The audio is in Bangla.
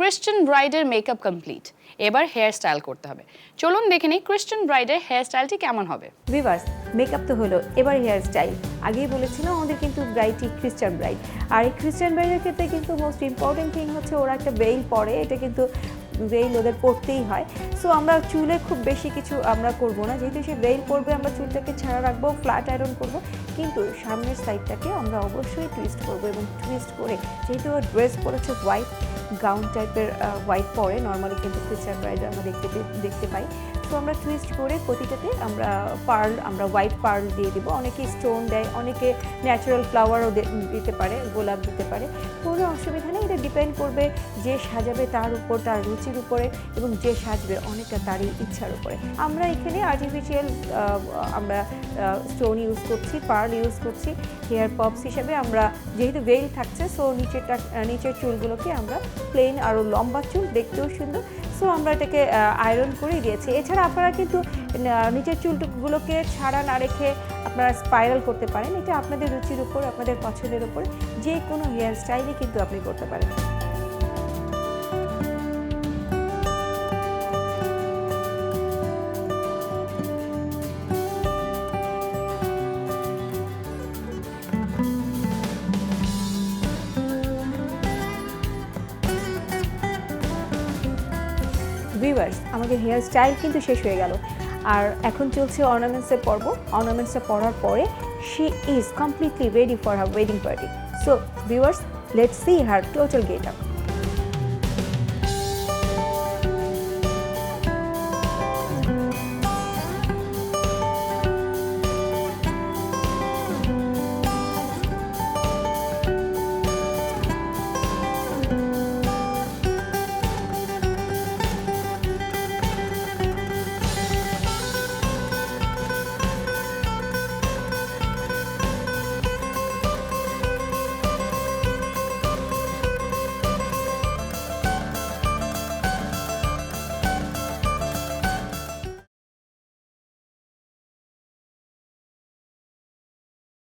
ক্রিশ্চিয়ান ব্রাইডের মেকআপ কমপ্লিট, এবার হেয়ার স্টাইল করতে হবে। চলুন দেখে নিই ক্রিশ্চিয়ান ব্রাইডের হেয়ার স্টাইলটি কেমন হবে। ভিউয়ার্স, মেকআপ তো হলো, এবার হেয়ার স্টাইল। আগেই বলেছিলাম আমাদের কিন্তু ব্রাইডটি ক্রিশ্চিয়ান ব্রাইড, আর এই ক্রিশ্চিয়ান ব্রাইডের ক্ষেত্রে কিন্তু মোস্ট ইম্পর্টেন্ট থিং হচ্ছে ওরা একটা ভেইল পরে, এটা কিন্তু ভেইল ওদের পরতেই হয়। সো আমরা চুলে খুব বেশি কিছু আমরা করব না, যেহেতু সে ভেইল পরবে আমরা চুলটাকে ছাড়া রাখবো, ফ্ল্যাট আয়রন করব, কিন্তু সামনের সাইডটাকে আমরা অবশ্যই টুইস্ট করব। এবং টুইস্ট করে, যেহেতু ড্রেস পরেছে হোয়াইট গাউন টাইপের, হোয়াইট পরে নর্মালি কিন্তু ক্রিশ্চিয়ান ব্রাইড আমরা দেখতে পাই। তো আমরা টুইস্ট করে প্রতিটাতে আমরা পার্ল, আমরা হোয়াইট পার্ল দিয়ে দেবো। অনেকে স্টোন দেয়, অনেকে ন্যাচারাল ফ্লাওয়ারও দিতে পারে, গোলাপ দিতে পারে, কোনো অসুবিধা নেই। এটা ডিপেন্ড করবে যে সাজাবে তার উপর, তার রুচির উপরে, এবং যে সাজবে অনেকটা তারই ইচ্ছার উপরে। আমরা এখানে আর্টিফিশিয়াল আমরা স্টোন ইউজ করছি, পার্ল ইউজ করছি হেয়ার পপস হিসাবে। আমরা যেহেতু ভেইল থাকছে, সো নিচের চুলগুলোকে আমরা প্লেন, আরও লম্বা চুল, দেখতেও সুন্দর, সো আমরা এটাকে আয়রন করে দিয়েছি। এছাড়া আপনারা কিন্তু নিচের চুলগুলোকে ছাড়া না রেখে আপনারা স্পাইরাল করতে পারেন। এটা আপনাদের রুচির উপর, আপনাদের পছন্দের উপর, যে কোনো হেয়ার স্টাইলই কিন্তু আপনি করতে পারেন। ভিউয়ার্স, আমাদের হেয়ার স্টাইল কিন্তু শেষ হয়ে গেল, আর এখন চলছে অর্নামেন্টসের পর্ব। অর্নামেন্টসটা পরার পরে she is completely ready for her wedding party. So viewers, let's see her total get up.